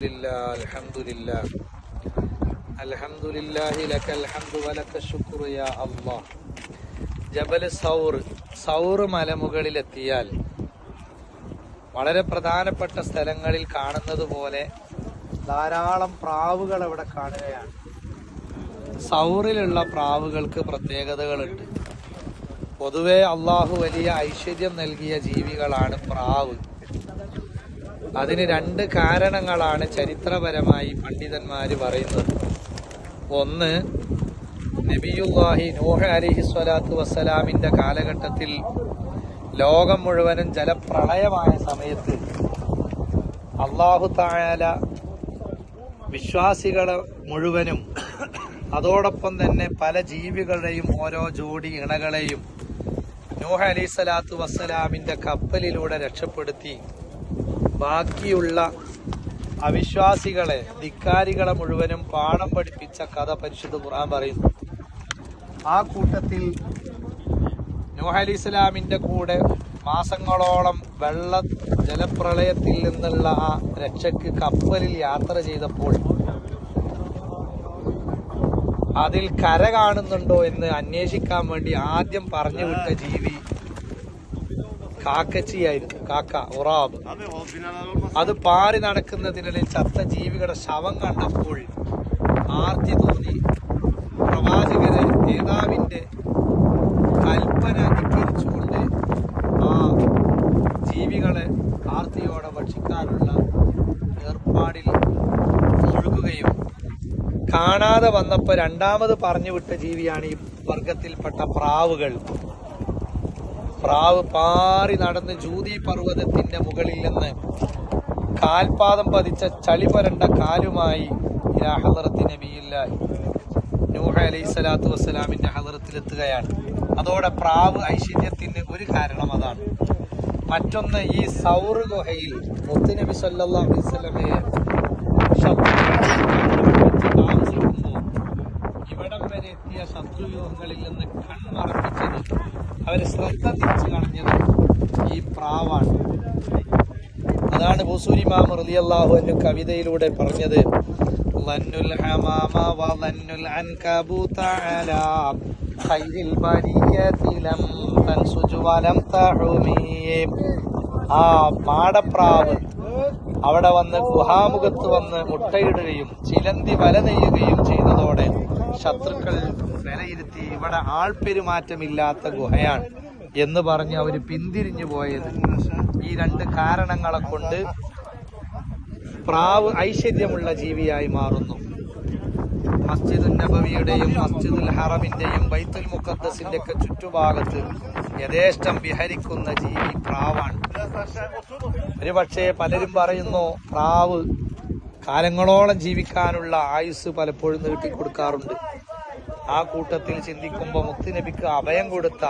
അൽഹംദുലില്ലാ അൽഹംദുലില്ലാഹി ലക്കൽ ഹംദു വലക ശുക്റു യാ അല്ലാഹ്. ജബൽ സൗർ മലമുകളിലെത്തിയാൽ വളരെ പ്രധാനപ്പെട്ട സ്ഥലങ്ങളിൽ കാണുന്നത് പോലെ ധാരാളം പ്രാവുകൾ അവിടെ കാണുകയാണ്. സൗറിലുള്ള പ്രാവുകൾക്ക് പ്രത്യേകതകളുണ്ട്. പൊതുവെ അള്ളാഹു വലിയ ഐശ്വര്യം നൽകിയ ജീവികളാണ് പ്രാവ്. അതിന് രണ്ട് കാരണങ്ങളാണ് ചരിത്രപരമായി പണ്ഡിതന്മാര് പറയുന്നത്. ഒന്ന്, നബിയുല്ലാഹി നൂഹ് അലൈഹി സ്വലാത്തു വസ്സലാമിന്റെ കാലഘട്ടത്തിൽ ലോകം മുഴുവനും ജലപ്രളയമായ സമയത്ത് അല്ലാഹു തആല വിശ്വാസികളെ മുഴുവനും അതോടൊപ്പം തന്നെ പല ജീവികളുടെയും ഓരോ ജോഡി ഇണകളെയും നൂഹ് അലൈഹി സ്വലാത്തു വസ്സലാമിന്റെ കപ്പലിലൂടെ രക്ഷപ്പെടുത്തി ബാക്കിയുള്ള അവിശ്വാസികളെ, ധിക്കാരികളെ മുഴുവനും പാഠം പഠിപ്പിച്ച കഥ പരിശുദ്ധ ഖുർആൻ പറയുന്നു. ആ കൂട്ടത്തിൽ നൂഹ് അലൈഹി സ്വലാമിന്റെ കൂടെ മാസങ്ങളോളം ജലപ്രളയത്തിൽ നിന്നുള്ള ആ രക്ഷയ്ക്ക് കപ്പലിൽ യാത്ര ചെയ്തപ്പോൾ അതിൽ കര കാണുന്നുണ്ടോ എന്ന് അന്വേഷിക്കാൻ വേണ്ടി ആദ്യം പറഞ്ഞു വിട്ട ജീവി കാക്കച്ചിയായിരുന്നു. കാക്ക, ഉറാബ്. അത് പാറി നടക്കുന്നതിനിടയിൽ ചത്ത ജീവികളുടെ ശവം കണ്ടപ്പോൾ ആർത്തി തോന്നി. പ്രവാചകരെ നേതാവിന്റെ കൽപ്പന ധിക്കരിച്ചുകൊണ്ട് ആ ജീവികളെ ആർത്തിയോടെ ഭക്ഷിക്കാനുള്ള ഏർപ്പാടിൽ മുഴുകുകയും കാണാതെ വന്നപ്പോൾ രണ്ടാമത് പറഞ്ഞു വിട്ട ജീവിയാണ് ഈ വർഗത്തിൽപ്പെട്ട പ്രാവുകൾ. പ്രാവ് പാറി നടന്ന് ജൂതി പർവ്വതത്തിന്റെ മുകളിൽ നിന്ന് കാൽപാദം പതിച്ച ചളി പരണ്ട കാലുമായി ഇലാ ഹളറത്തി നബിയില്ലാഹി നൂഹ് അലൈഹി സ്വലാത്തു വസ്സലാമിന്റെ ഹളറത്തിലെത്തുകയാണ്. അതോടെ പ്രാവ് ഐശ്വര്യത്തിന് ഒരു കാരണം അതാണ്. മറ്റൊന്ന്, ഈ സൗർ ഗുഹയിൽ മുത്തുനബി സല്ലല്ലാഹു അലൈഹി വസല്ലമയെ താമസിക്കുമ്പോൾ ഇവിടം വരെ എത്തിയ ശത്രുവ്യൂഹങ്ങളിൽ നിന്ന് കൺമറപ്പിച്ചത്, അവര് ശ്രദ്ധ തിരിച്ചു കളഞ്ഞത് ഈ പ്രാവാണ്. അതാണ് ബുസൂരി ഇമാം റളിയല്ലാഹു അൻഹു കവിതയിലൂടെ പറഞ്ഞത്, ളന്നുൽ ഹമാമ വളന്നുൽ അൻകബൂത അലാ ഖൈറിൽ ബരിയതി ലം തൻസുജു വലം തഹുമി. ആ മാടപ്രാവ് അവിടെ വന്ന് ഗുഹാമുഖത്ത് വന്ന് മുട്ടയിടുകയും ചിലന്തി വല നെയ്യുകയും ചെയ്തതോടെ ശത്രുക്കൾ വിലയിരുത്തി ഇവിടെ ആൾപ്പെരുമാറ്റമില്ലാത്ത ഗുഹയാണ് എന്ന് പറഞ്ഞ് അവര് പിന്തിരിഞ്ഞു പോയത്. ഈ രണ്ട് കാരണങ്ങളെ കൊണ്ട് പ്രാവ് ഐശ്വര്യമുള്ള ജീവിയായി മാറുന്നു. മസ്ജിദുൻ നബവിയുടെയും മസ്ജിദുൽ ഹറമിന്റെയും ബൈത്തുൽ മുഖദ്ദസിന്റെ ഒക്കെ ചുറ്റുഭാഗത്ത് യഥേഷ്ടം വിഹരിക്കുന്ന ജീവി പ്രാവാണ്. ഒരു പക്ഷേ പലരും പറയുന്നു പ്രാവ് കാലങ്ങളോളം ജീവിക്കാനുള്ള ആയുസ് പലപ്പോഴും നീട്ടിക്കൊടുക്കാറുണ്ട്. ആ കൂട്ടത്തിൽ ചിന്തിക്കുമ്പോൾ മുത്തുനബിക്ക് അഭയം കൊടുത്ത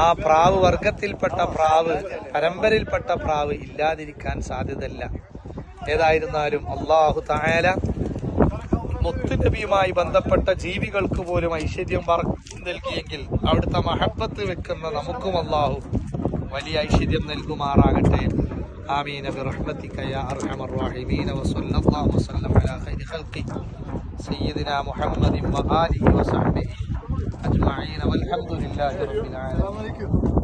ആ പ്രാവ് വർഗത്തിൽപ്പെട്ട പ്രാവ്, പരമ്പരയിൽപ്പെട്ട പ്രാവ് ഇല്ലാതിരിക്കാൻ സാധ്യതയില്ല. ഏതായിരുന്നാലും അല്ലാഹു തആല മുത്തുനബിയുമായി ബന്ധപ്പെട്ട ജീവികൾക്ക് പോലും ഐശ്വര്യം നൽകിയെങ്കിൽ അവിടുത്തെ മഹബത്ത് വെക്കുന്ന നമുക്കും അല്ലാഹു വലിയ ഐശ്വര്യം നൽകുമാറാകട്ടെ. ആമീൻ ബിറഹ്മതിക യാ അർഹമർ റഹീമീൻ. വസല്ലല്ലാഹു വസല്ലം അലാ ഖൈരി ഖൽഖി സയ്യിദിനാ മുഹമ്മദിൻ വആലിഹി വസഹ്ബിഹി അജ്മഈൻ വൽഹംദുലില്ലാഹി റബ്ബിൽ ആലമീൻ.